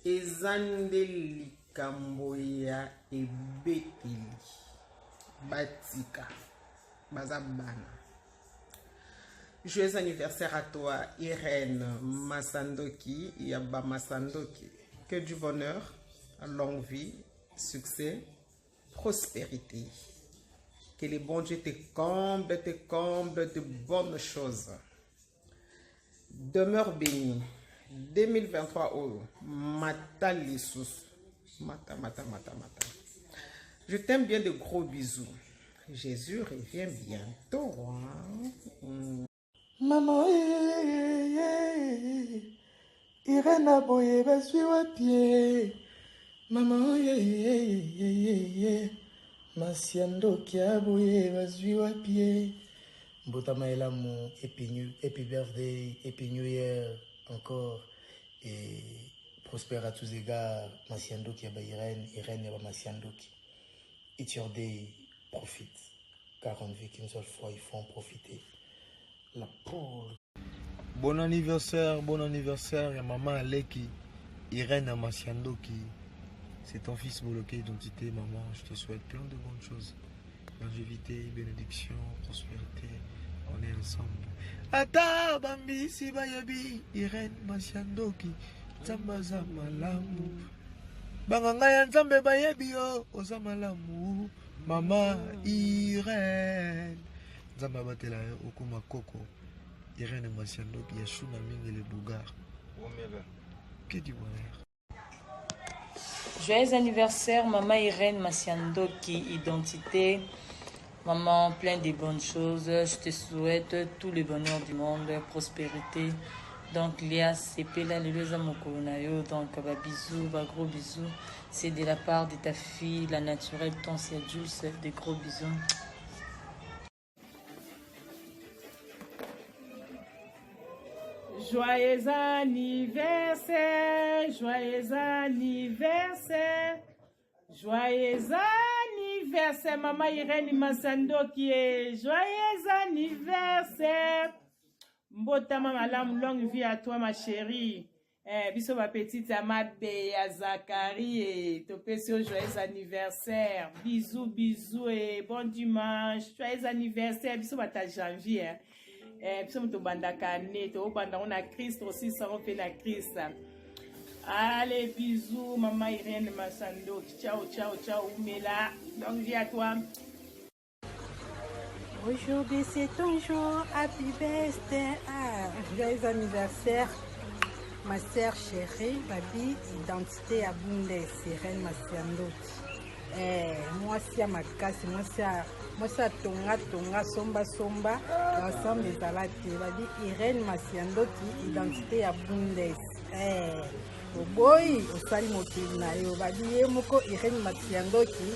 ezande likambo ya ebeteli batika bazabana. Joyeux anniversaire à toi, Irène Massandoki, Yaba Massandoki. Que du bonheur, longue vie, succès, prospérité. Que les bons Dieu te comble de bonnes choses. Demeure béni. 2023, oh, mata lissus. Mata. Je t'aime bien, de gros bisous. Jésus revient bientôt. Hein? Maman, Irène Aboye, basui wapi. Maman, Masiando Kiaboye, basui wapi. Mbotama elamu, happy birthday, happy new year, encore. Et prospère à tous égards, Masiando Kiaba Irène Yaba Masiando Ki. It's your day, profite. Car on ne vit qu'une seule fois, il faut en profiter. La poule. Bon anniversaire, et maman Aleki, Irène Amasiandoki. C'est ton fils bloqué identité, maman. Je te souhaite plein de bonnes choses. Longévité, bénédiction, prospérité. On est ensemble. Ata Bambi Sibayabi, Irène Masiandoki. Zambaza Malamu. Banganga Nzambe Bayebi Ozamalamu. Maman Irène. Nzamba batela okuma koko. Irène Masiandoki Yashuna Mingi le Bougar. Que du bonheur. Joyeux anniversaire, maman Irène Masiandoki, identité. Maman, plein de bonnes choses. Je te souhaite tout le bonheur du monde, prospérité. Donc, Léa, c'est Pela, le Mokolonayo. Donc, bisous, gros bisous. C'est de la part de ta fille, la naturelle, ton c'est Jules. Des gros bisous. Joyeux anniversaire, joyeux anniversaire, joyeux anniversaire, maman Irène Massandoki, joyeux anniversaire. Mbotama malam, longue vie à toi ma chérie. Biso ma petite amade à Zachary et Topesio, joyeux anniversaire. Bisous et bon dimanche. Joyeux anniversaire, biso ta janvier. Nous sommes bandakane, to banda on a Christ aussi, ça on fait la Christ. Allez, bisous, maman Irène Massando. Ciao, Mela. Longue vie à toi. Aujourd'hui c'est ton jour, happy birthday. Joyeux anniversaire, ma sœur chérie, Babi, identité à Bundes, Irène Massando. Moi si à ma casse, moi ça tonga somba ensemble les salades Babi Irène Masiandoki identité à Bundes. Boy osali mokili na yo Babi ye moko Irène Masiandoki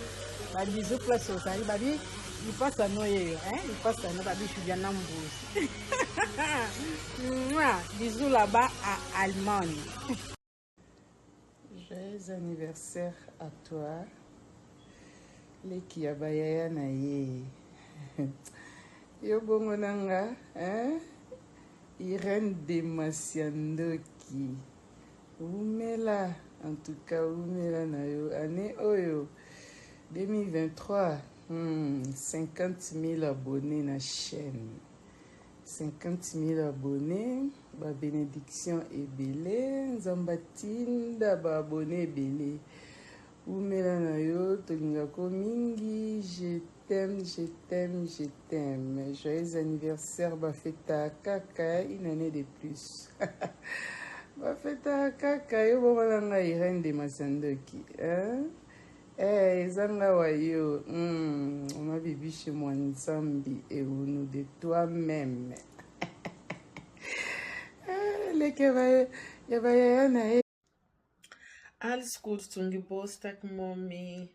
Babi zo place osali Babi il passe à nous il passe à nous Babi Juliana Mbouzi. Bisous là-bas à Allemagne. Joyeux anniversaire à toi. Leki ya bayaya na ye. Yo bongo nanga, Irène de Masiandoki. Umela, en tout cas, umela na yo. Année oyo, 2023, 50 000 abonnés na chaîne. 50 000 abonnés, ba bénédiction ebele, Nzambatinda ba abonnés ebele. Umela na yo, tolingako mingi, je t'aime. Joyeux anniversaire, Bafeta Kaka, une année de plus. Bafeta Kaka, yo bomalanga Irène de Massandoki. Zanga wa yo, on m'a bibi chez moi Nzambi et nous de toi-même. Leke ya na All school tungi bostak mommy.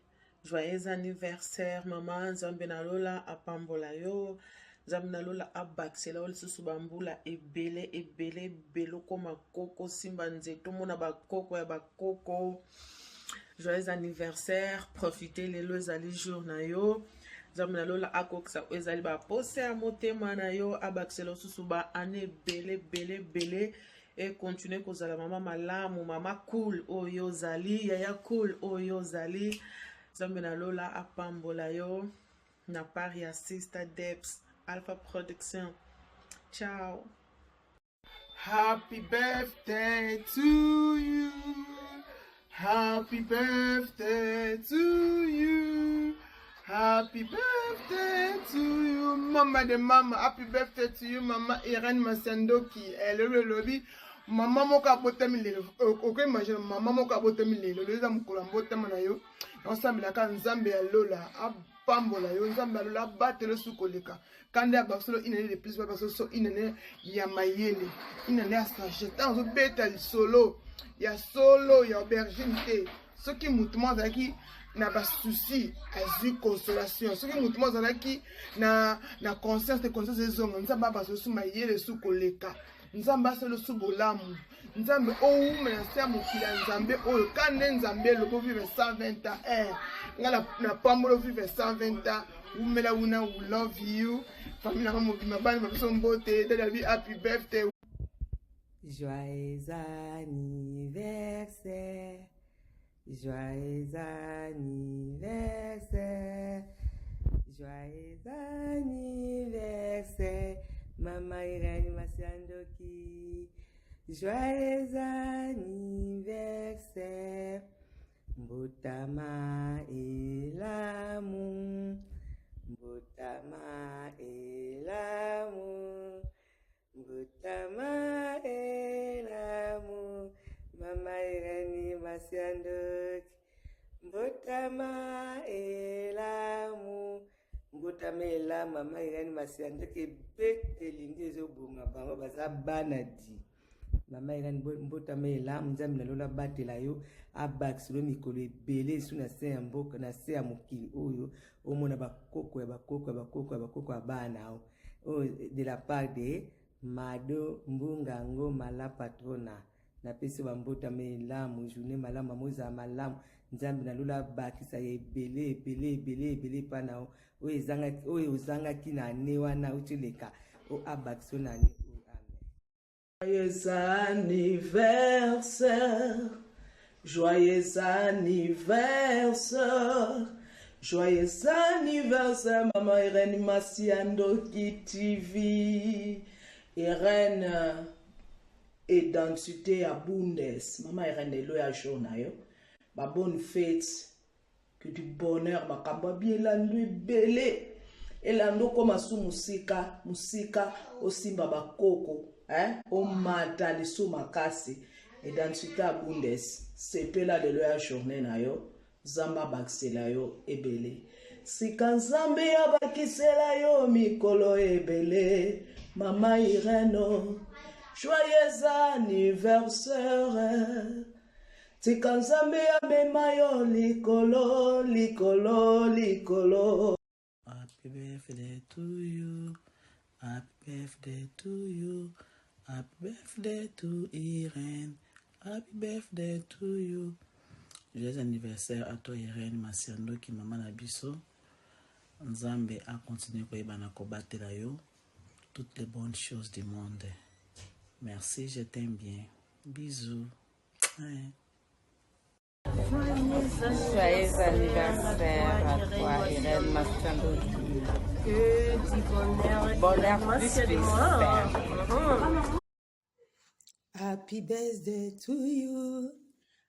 Joyeux anniversaire maman. Nzambe na lola apambola yo. Nzambe na lola abaksela ol susu bambula ebele beloko makoko simba nzeto mona bakoko ya bakoko. Joyeux anniversaire. Profitez les ezali jour na yo. Nzambe na lola akoksa ezali ba pose a motema na yo abaksela susu ba ane bele et continue kozala mama malamu, mama cool oyo zali, yaya cool oyo zali. Zambe na lola apambola yo na part ya Sister Debs Alpha Production. Ciao. Happy birthday to you. Happy birthday to you. Happy birthday to you. Mama de mama, happy birthday to you, Mama Irene Masandoki. Elle le lobby. Mama moka botami lelo. Ok, imagine mama moka botami lelo. Leza mukula botama na yo. Ensemble la kan Nzambe ya lola. Pambola yo Nzambe alola batelo sukoleka kanda basolo inene de plus baso so inene ya mayele inene asacheta on beta solo ya solo ya aubergine te soki mutumo zaki na ba souci azu consolation soki mutumo zaki na conscience de conscience ezonga Nzambe baso su mayele sukoleka Nzambe asolo su bolamu Nzambe o na sia mukila Nzambe o kande Nzambe lobo vive 120 ans ngala na pamolo vive 120 ans umela una we love you famille na mobima bani babiso mbote dada happy birthday. Joyeux anniversaire, joyeux anniversaire, joyeux anniversaire, Mama Irene Masandoki. Joyeux anniversaire, Mbotama et l'amour, Mbotama et l'amour, Mbotama et l'amour, Mama Irene Masandoki. Mbotama et l'amour, Mbotama et l'amour, Mama Irene Masandoki. Bete lingi zo bunga bango baza banadi. Mama Irene mbotama ela Nzambe na lola batela yo abakisilo mikolo ebele su na se ya mboka na se ya mokili oyo omona bakoko ya bana de la part de Mado Mbungango Mala Patrona na pesi ba mbotama ela mu journée malamu moza malamu Nzambe na lola bakisa ya ebele pana oyo ozanga kina ne wana utileka o abakisilo na ne. Joyeux anniversaire, joyeux anniversaire, joyeux anniversaire, Maman Irene Masandoki TV. Irene identité à Bundes, Maman Irene est là à journée. Ma bonne fête, que du bonheur, ma kamba bien la nuit belle. Et la ndo comme sous musika aussi baba koko. O mata liso makasi identité à Bundes c'est là de leur journée na yo Zamba bakisela yo ebele sika Nzambe abakisela yo mikolo ebele Mama Irene joyeux anniversaire sika Nzambe abema yo likolo. Happy birthday to you, happy birthday to you. Happy birthday to Irene. Happy birthday to you. Joyeux anniversaire à toi Irene Masandoki Maman Nabiso. Nzambe a continué koyebana kobatela yo toutes les bonnes choses du monde. Merci, je t'aime bien. Bisous. Joyeux anniversaire à toi Irene Masandoki. Que du bonheur Plus spécial. Happy birthday to you.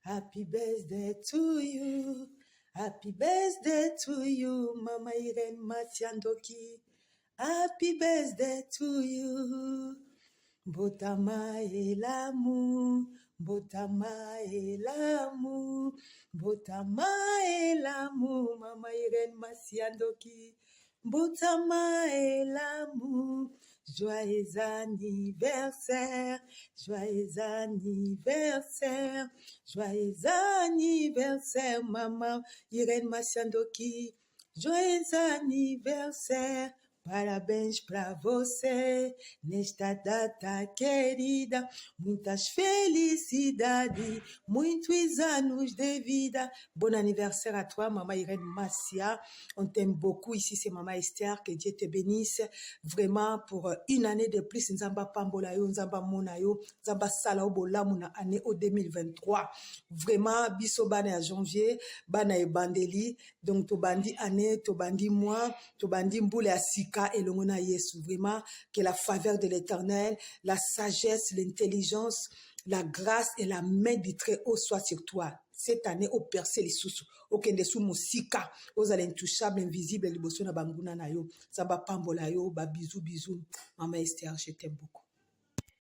Happy birthday to you. Happy birthday to you, Mama Irene Masandoki. Happy birthday to you. Mbotama et l'amour, Mbotama et l'amour, Mbotama et l'amour, Mama Irene Masandoki. Mbotama et l'amour. Joyeux anniversaire, joyeux anniversaire, joyeux anniversaire, Maman Irene Masandoki. Joyeux anniversaire, Parabéns pra você nesta data querida. Muitas felicidades, muitos anos de vida. Bon anniversaire à toi, Maman Irène Massia. On t'aime beaucoup ici, c'est Maman Esther. Que Dieu te bénisse vraiment pour une année de plus. Nzamba Pambola yo, Nzamba Mona yo, Nzamba Sala Obolamu na année au 2023. Vraiment, biso bana à janvier, bana e bandeli. Donc, to bandi année, to bandi mois, to bandi mboule à sika et l'ongona yesu. Vraiment, que la faveur de l'éternel, la sagesse, l'intelligence, la grâce et la main du Très-Haut soient sur toi. Cette année, au percé les sous, au kende sous musika, aux intouchables, invisibles, les bossons à banguna na yo, Zamba Pambola yo, ba bisous, bisous. Maman Esther, je t'aime beaucoup.